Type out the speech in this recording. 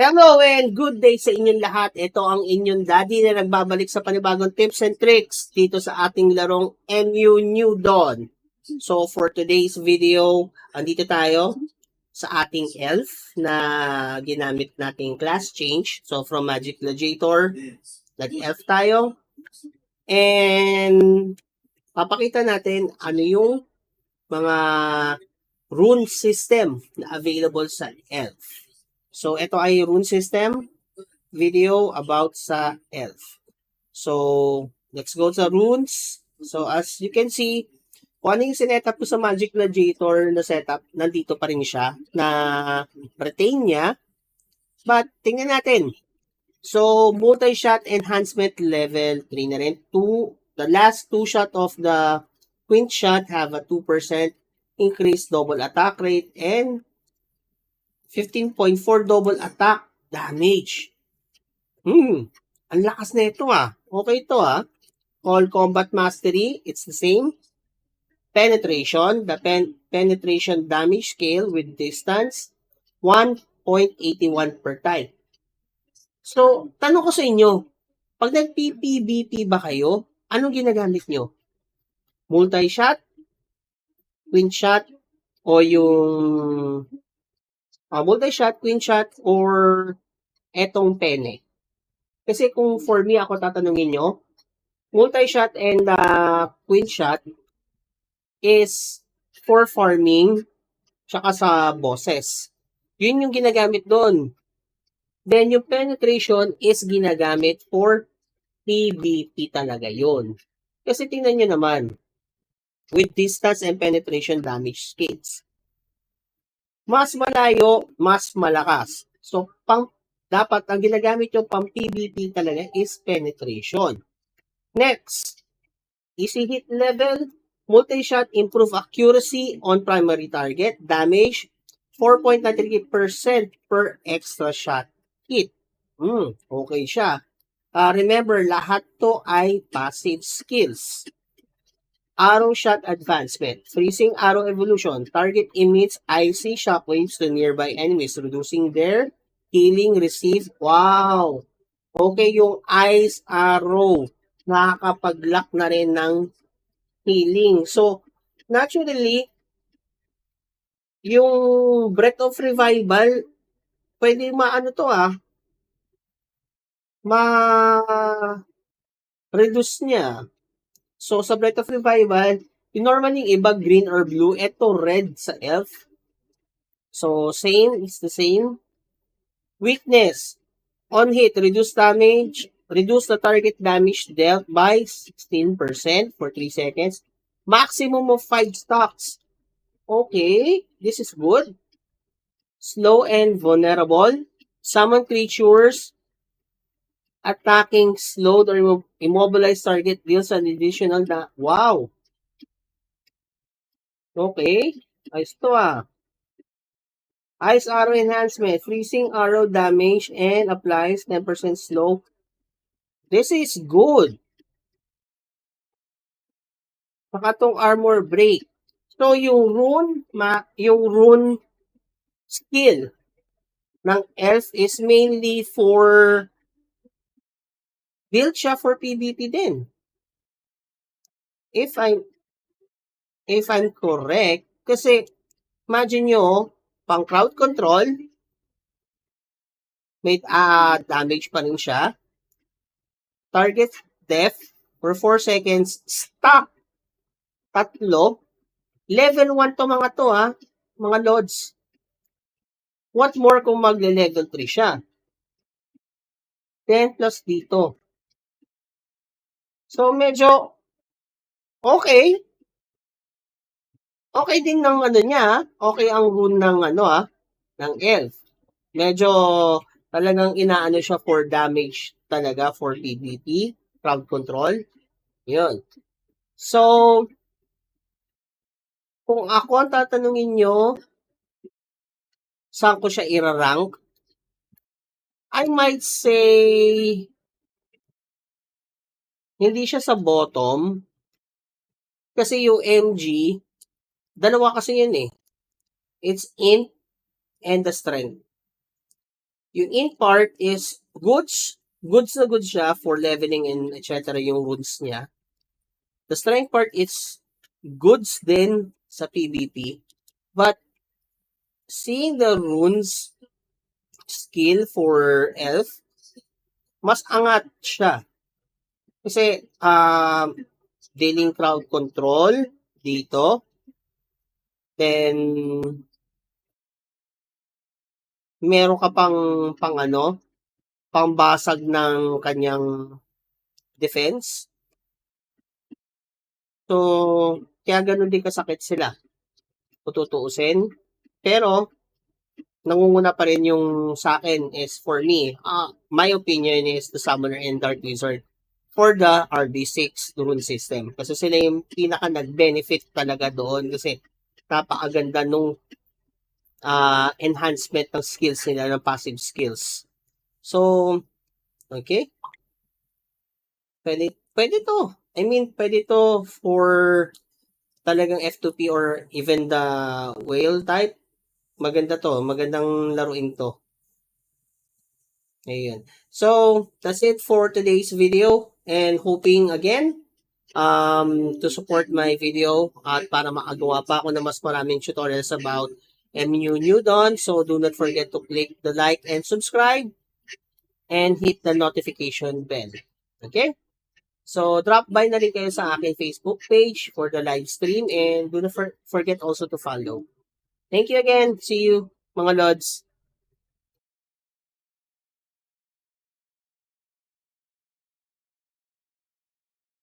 Hello and good day sa inyong lahat. Ito ang inyong daddy na nagbabalik sa panibagong tips and tricks dito sa ating larong MU New Dawn. So for today's video, andito tayo sa ating elf na ginamit nating class change. So from Magic Gladiator, nag-elf tayo. And papakita natin ano yung mga rune system na available sa elf. So, ito ay rune system video about sa elf. So, let's go sa runes. So, as you can see, kung ano yung sinetup ko sa Magic Gladiator na setup, nandito pa rin siya, na retain niya. But, tingnan natin. So, multi-shot enhancement level 3 na rin. The last 2 shot of the quint shot have a 2% increased double attack rate and 15.4 double attack damage. Ang lakas na ito ah. Okay ito ah. All combat mastery, it's the same. Penetration, the penetration damage scale with distance, 1.81 per time. So, tanong ko sa inyo, pag nag-PPBP ba kayo, anong ginagamit nyo? Multi-shot? Quint shot? O yung multi-shot, quint shot, or etong pene? Kasi kung for me, ako tatanungin nyo, multi-shot and quint shot is for farming tsaka sa bosses. Yun yung ginagamit doon. Then yung penetration is ginagamit for PvP talaga yun. Kasi tingnan nyo naman, with distance and penetration damage scales. Mas malayo, mas malakas. So, dapat ang ginagamit yung pang PvP talaga is penetration. Next, easy hit level, multi-shot improve accuracy on primary target, damage 4.93% per extra shot hit. Okay siya. Remember, lahat to ay passive skills. Arrow shot advancement, freezing arrow evolution, target emits icy shockwaves to nearby enemies, reducing their healing received. Wow! Okay, yung ice arrow, nakakapag-lock na rin ng healing. So, naturally, yung Breath of Revival, pwede ma-reduce niya. So, sa Breath of Revival, yung normally iba green or blue, ito red sa elf. So, same, it's the same. Weakness. On hit, reduce the target damage dealt by 16% for 3 seconds. Maximum of 5 stocks. Okay, this is good. Slow and vulnerable. Summon creatures attacking slowed or immobilized target deals an additional na. Wow! Okay, ayos to ah. Ice arrow enhancement, freezing arrow damage and applies 10% slow. This is good. Saka tong armor break. So yung rune skill ng elf is mainly for build siya for PvP din. If I'm correct, kasi imagine nyo, pang crowd control, may damage pa rin siya. Target death for 4 seconds, stop. 3. Level 1 to mga to ha, mga lords. What more kung magle-level 3 siya? 10 plus dito. So, medyo okay. Okay din ng niya. Okay ang rune ng ng elf. Medyo talagang inaano siya for damage talaga for PvP, crowd control. Yun. So, kung ako ang tatanungin nyo, saan ko siya irarank? I might say, hindi siya sa bottom. Kasi yung MG, dalawa kasi yun eh. It's int and the strength. Yung int part is goods. Goods na goods siya for leveling and etc. yung runes niya. The strength part is goods din sa PvP. But seeing the runes skill for elf, mas angat siya. Kasi dealing crowd control dito. Then meron ka pambasag ng kanyang defense. So, kaya ganun din kasakit sila. Kung tutuusin. Pero, nangunguna pa rin yung sa akin is for me, my opinion is the Summoner and Dark Wizard for the RB6 rune system. Kasi sila yung pinaka nag-benefit talaga doon kasi napakaganda nung enhancement ng skills nila, ng passive skills. So, okay. Pwede to. I mean, pwede to for talagang F2P or even the whale type. Maganda to. Magandang laruin to. Ayun. So, that's it for today's video. And hoping again, to support my video at para makagawa pa ako ng mas maraming tutorials about MU New Dawn. So, do not forget to click the like and subscribe and hit the notification bell. Okay? So, drop by na rin kayo sa aking Facebook page for the live stream and do not forget also to follow. Thank you again. See you, mga Lods.